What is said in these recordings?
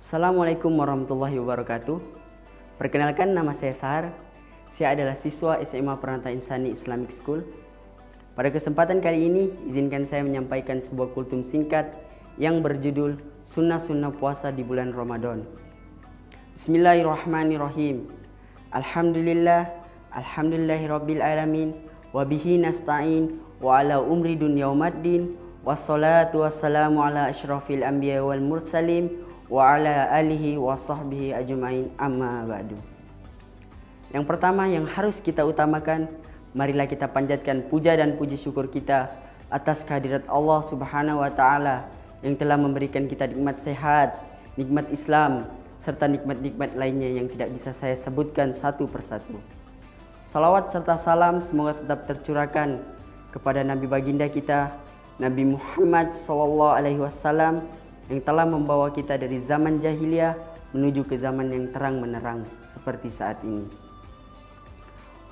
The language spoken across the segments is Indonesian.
Assalamualaikum warahmatullahi wabarakatuh. Perkenalkan, nama saya Sahar. Saya adalah siswa SMA Peranata Insani Islamic School. Pada kesempatan kali ini, izinkan saya menyampaikan sebuah kultum singkat yang berjudul Sunnah-Sunnah Puasa di Bulan Ramadan. Bismillahirrahmanirrahim. Alhamdulillahirabbil alamin wa bihi nasta'in wa ala umri dunya wamaddin wassalatu wassalamu ala asyrafil anbiya wal mursalin wa ala alihi wa sahbihi ajma'in, amma ba'du. Yang pertama yang harus kita utamakan, marilah kita panjatkan puja dan puji syukur kita atas kehadirat Allah Subhanahu wa taala yang telah memberikan kita nikmat sehat, nikmat Islam, serta nikmat-nikmat lainnya yang tidak bisa saya sebutkan satu persatu. Salawat serta salam semoga tetap tercurahkan kepada Nabi baginda kita, Nabi Muhammad SAW, yang telah membawa kita dari zaman jahiliyah menuju ke zaman yang terang menerang seperti saat ini.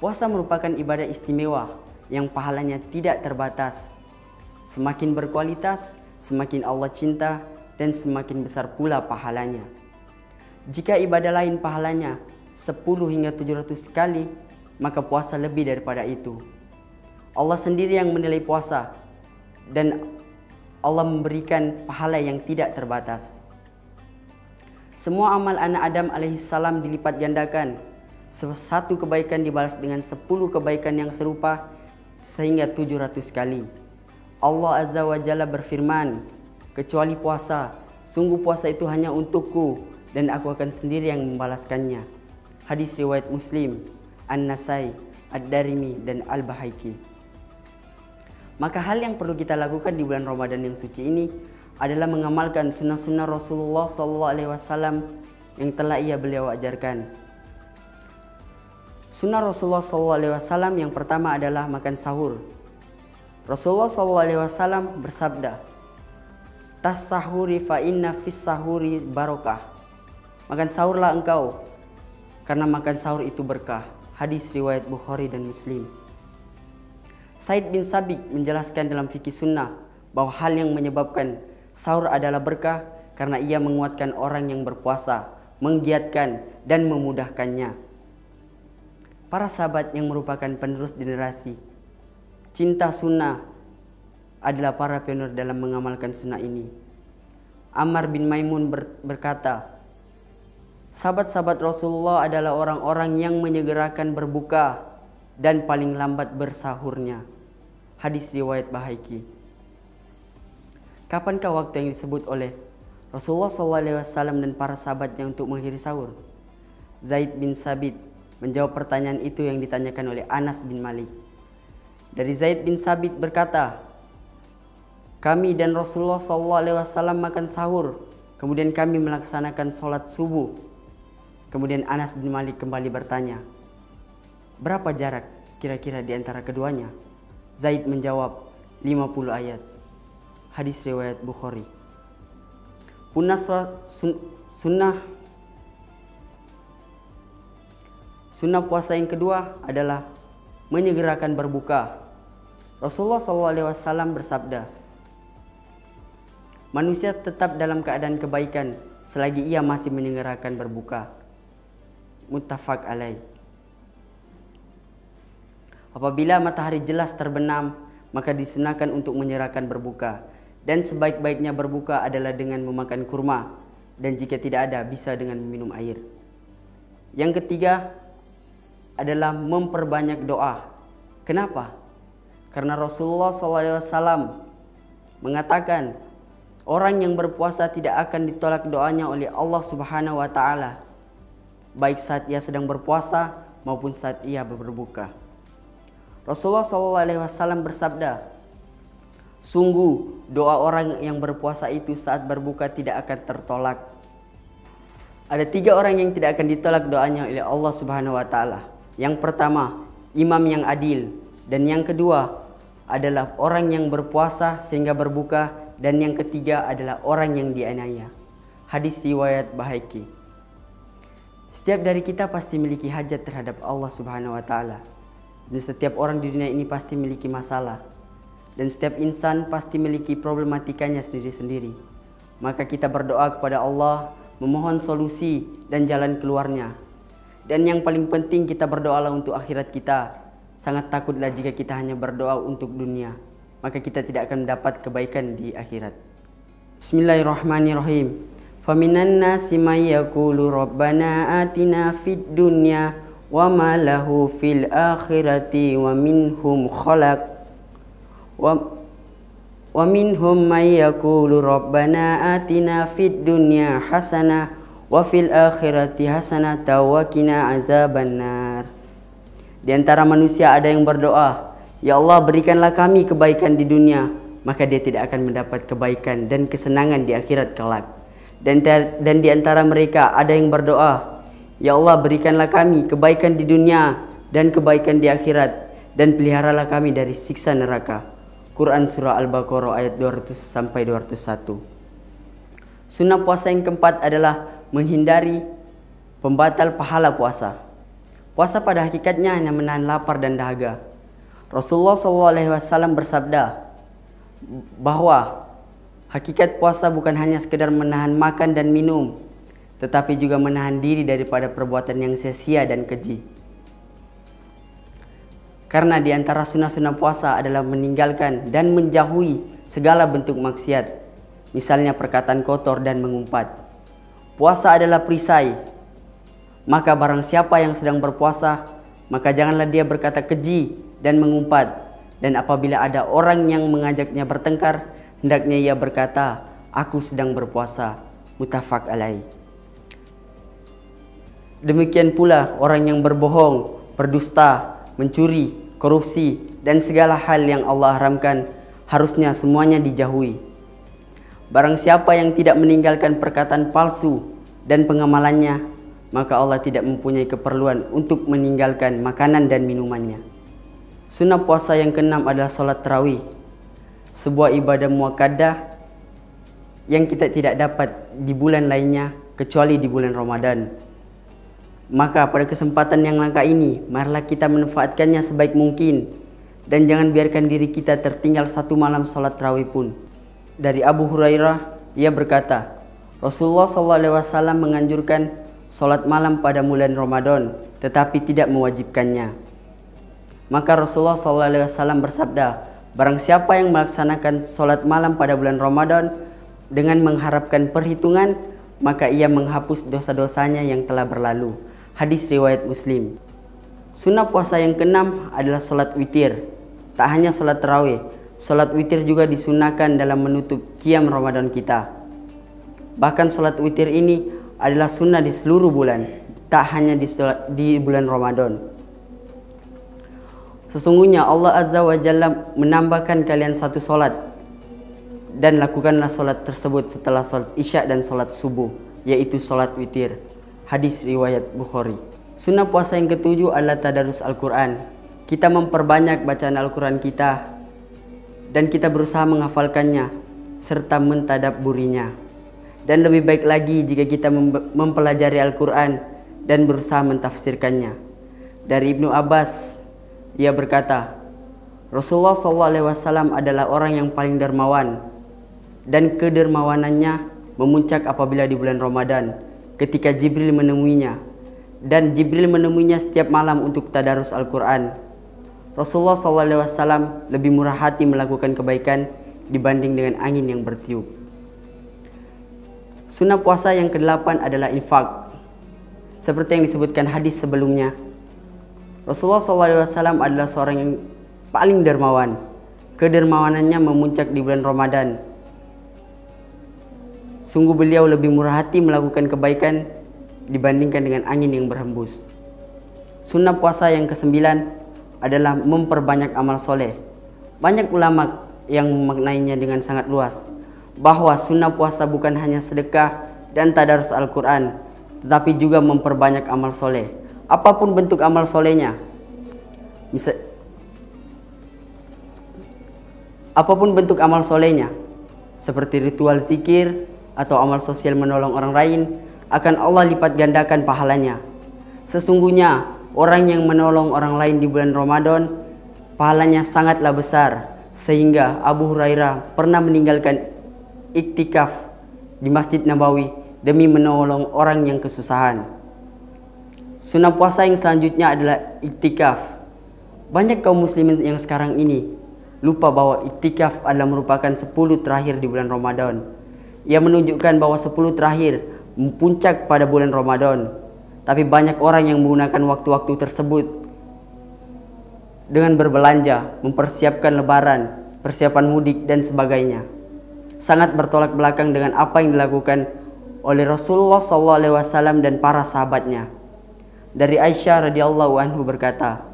Puasa merupakan ibadah istimewa yang pahalanya tidak terbatas. Semakin berkualitas, semakin Allah cinta dan semakin besar pula pahalanya. Jika ibadah lain pahalanya 10 hingga 700 kali, maka puasa lebih daripada itu. Allah sendiri yang menilai puasa dan Allah memberikan pahala yang tidak terbatas. Semua amal anak Adam alaihissalam dilipat gandakan. Satu kebaikan dibalas dengan 10 kebaikan yang serupa sehingga 700 kali. Allah Azza wa Jalla berfirman, kecuali puasa, sungguh puasa itu hanya untukku dan aku akan sendiri yang membalaskannya. Hadis riwayat Muslim, An-Nasai, Ad-Darimi dan Al-Bahaiki. Maka hal yang perlu kita lakukan di bulan Ramadan yang suci ini adalah mengamalkan sunnah-sunnah Rasulullah SAW yang telah beliau ajarkan. Sunnah Rasulullah SAW yang pertama adalah makan sahur. Rasulullah SAW bersabda, "Tas sahuri fa inna fis sahuri barokah." Makan sahurlah engkau, karena makan sahur itu berkah. Hadis riwayat Bukhari dan Muslim. Said bin Sabik menjelaskan dalam fikih sunnah bahwa hal yang menyebabkan sahur adalah berkah karena ia menguatkan orang yang berpuasa, menggiatkan dan memudahkannya. Para sahabat yang merupakan penerus generasi cinta sunnah adalah para pionir dalam mengamalkan sunnah ini. Ammar bin Maimun berkata, sahabat-sahabat Rasulullah adalah orang-orang yang menyegerakan berbuka dan paling lambat bersahurnya. Hadis riwayat Bahaiki. Kapankah waktu yang disebut oleh Rasulullah SAW dan para sahabatnya untuk mengakhiri sahur? Zaid bin Sabit menjawab pertanyaan itu yang ditanyakan oleh Anas bin Malik. Dari Zaid bin Sabit berkata, kami dan Rasulullah SAW makan sahur, kemudian kami melaksanakan sholat subuh. Kemudian Anas bin Malik kembali bertanya, berapa jarak kira-kira di antara keduanya? Zaid menjawab, 50 ayat. Hadis riwayat Bukhari. Sunnah puasa yang kedua adalah menyegerakan berbuka. Rasulullah SAW bersabda, manusia tetap dalam keadaan kebaikan selagi ia masih menyegerakan berbuka. Muttafaq alaih. Apabila matahari jelas terbenam, maka disunahkan untuk menyegerakan berbuka. Dan sebaik-baiknya berbuka adalah dengan memakan kurma. Dan jika tidak ada, bisa dengan meminum air. Yang ketiga adalah memperbanyak doa. Kenapa? Karena Rasulullah SAW mengatakan, orang yang berpuasa tidak akan ditolak doanya oleh Allah Subhanahu wa taala, baik saat ia sedang berpuasa maupun saat ia berbuka. Rasulullah SAW bersabda, sungguh doa orang yang berpuasa itu saat berbuka tidak akan tertolak. Ada 3 orang yang tidak akan ditolak doanya oleh Allah Subhanahu wa taala. Yang pertama, imam yang adil, dan yang kedua adalah orang yang berpuasa sehingga berbuka, dan yang ketiga adalah orang yang dianiaya. Hadis riwayat Bahaiki. Setiap dari kita pasti memiliki hajat terhadap Allah Subhanahu wa taala. Dan setiap orang di dunia ini pasti memiliki masalah. Dan setiap insan pasti memiliki problematikanya sendiri-sendiri. Maka kita berdoa kepada Allah, memohon solusi dan jalan keluarnya. Dan yang paling penting, kita berdoalah untuk akhirat kita. Sangat takutlah jika kita hanya berdoa untuk dunia, maka kita tidak akan mendapat kebaikan di akhirat. Bismillahirrahmanirrahim. Faminan nasi may yaqulu rabbana atina fid dunya wa ma lahu fil akhirati wa minhum wa minhum may yaqulu rabbana atina fid dunya hasanah wa fil akhirati hasanah wa qina azabannar. Di antara manusia ada yang berdoa, "Ya Allah, berikanlah kami kebaikan di dunia," maka dia tidak akan mendapat kebaikan dan kesenangan di akhirat kelak. Dan di antara mereka ada yang berdoa, "Ya Allah, berikanlah kami kebaikan di dunia dan kebaikan di akhirat, dan peliharalah kami dari siksa neraka." Quran Surah Al-Baqarah ayat 200-201. Sunnah puasa yang keempat adalah menghindari pembatal pahala puasa. Puasa pada hakikatnya hanya menahan lapar dan dahaga. Rasulullah SAW bersabda bahwa hakikat puasa bukan hanya sekedar menahan makan dan minum, tetapi juga menahan diri daripada perbuatan yang sia-sia dan keji. Karena di antara sunnah-sunnah puasa adalah meninggalkan dan menjauhi segala bentuk maksiat, misalnya perkataan kotor dan mengumpat. Puasa adalah perisai, maka barang siapa yang sedang berpuasa, maka janganlah dia berkata keji dan mengumpat. Dan apabila ada orang yang mengajaknya bertengkar, hendaknya ia berkata, "Aku sedang berpuasa." Muttafaq alaih. Demikian pula orang yang berbohong, berdusta, mencuri, korupsi, dan segala hal yang Allah haramkan, harusnya semuanya dijauhi. Barang siapa yang tidak meninggalkan perkataan palsu dan pengamalannya, maka Allah tidak mempunyai keperluan untuk meninggalkan makanan dan minumannya. Sunnah puasa yang keenam adalah sholat tarawih, sebuah ibadah muakkadah yang kita tidak dapat di bulan lainnya kecuali di bulan Ramadan. Maka pada kesempatan yang langka ini, marilah kita manfaatkannya sebaik mungkin, dan jangan biarkan diri kita tertinggal satu malam sholat tarawih pun. Dari Abu Hurairah, ia berkata, Rasulullah SAW menganjurkan sholat malam pada bulan Ramadan, tetapi tidak mewajibkannya. Maka Rasulullah SAW bersabda, barang siapa yang melaksanakan sholat malam pada bulan Ramadan dengan mengharapkan perhitungan, maka ia menghapus dosa-dosanya yang telah berlalu. Hadis riwayat Muslim. Sunnah puasa yang keenam adalah sholat witir. Tak hanya sholat tarawih, sholat witir juga disunahkan dalam menutup qiyam Ramadan kita. Bahkan sholat witir ini adalah sunnah di seluruh bulan, tak hanya di bulan Ramadan. Sesungguhnya Allah Azza wa Jalla menambahkan kalian satu sholat, dan lakukanlah sholat tersebut setelah sholat isya dan sholat subuh, yaitu sholat witir. Hadis riwayat Bukhari. Sunnah puasa yang ketujuh adalah tadarus Al-Quran. Kita memperbanyak bacaan Al-Quran kita, dan kita berusaha menghafalkannya serta mentadabburinya. Dan lebih baik lagi jika kita mempelajari Al-Quran dan berusaha mentafsirkannya. Dari Ibnu Abbas, ia berkata, Rasulullah SAW adalah orang yang paling dermawan, dan kedermawanannya memuncak apabila di bulan Ramadan, ketika Jibril menemuinya, dan Jibril menemuinya setiap malam untuk tadarus Al-Quran. Rasulullah SAW lebih murah hati melakukan kebaikan dibanding dengan angin yang bertiup. Sunnah puasa yang ke-8 adalah infak. Seperti yang disebutkan hadis sebelumnya, Rasulullah SAW adalah seorang yang paling dermawan. Kedermawanannya memuncak di bulan Ramadan. Sungguh beliau lebih murah hati melakukan kebaikan dibandingkan dengan angin yang berhembus. Sunnah puasa yang ke-9 adalah memperbanyak amal soleh. Banyak ulama yang memaknainya dengan sangat luas, bahwa sunnah puasa bukan hanya sedekah dan tadarus Al-Quran, tetapi juga memperbanyak amal soleh. Apapun bentuk amal solehnya, seperti ritual zikir atau amal sosial menolong orang lain, akan Allah lipat gandakan pahalanya. Sesungguhnya orang yang menolong orang lain di bulan Ramadan, pahalanya sangatlah besar, sehingga Abu Hurairah pernah meninggalkan iktikaf di Masjid Nabawi demi menolong orang yang kesusahan. Sunnah puasa yang selanjutnya adalah iktikaf. Banyak kaum muslimin yang sekarang ini lupa bahwa iktikaf adalah merupakan 10 terakhir di bulan Ramadan. Ia menunjukkan bahwa 10 terakhir mempuncak pada bulan Ramadan. Tapi banyak orang yang menggunakan waktu-waktu tersebut dengan berbelanja, mempersiapkan lebaran, persiapan mudik dan sebagainya. Sangat bertolak belakang dengan apa yang dilakukan oleh Rasulullah SAW dan para sahabatnya. Dari Aisyah radhiyallahu anhu berkata,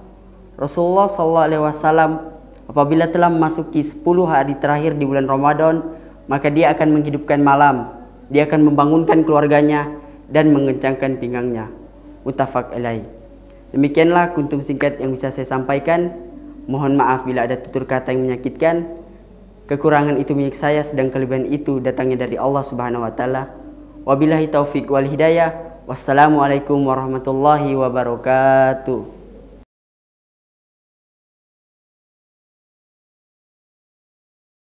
Rasulullah SAW apabila telah memasuki 10 hari terakhir di bulan Ramadan, maka dia akan menghidupkan malam, dia akan membangunkan keluarganya dan mengencangkan pinggangnya. Muttafaq alaih. Demikianlah kuntum singkat yang bisa saya sampaikan. Mohon maaf bila ada tutur kata yang menyakitkan. Kekurangan itu milik saya, sedang kelebihan itu datangnya dari Allah Subhanahu wa taala. Wabillahi taufik wal hidayah. Wassalamualaikum warahmatullahi wabarakatuh.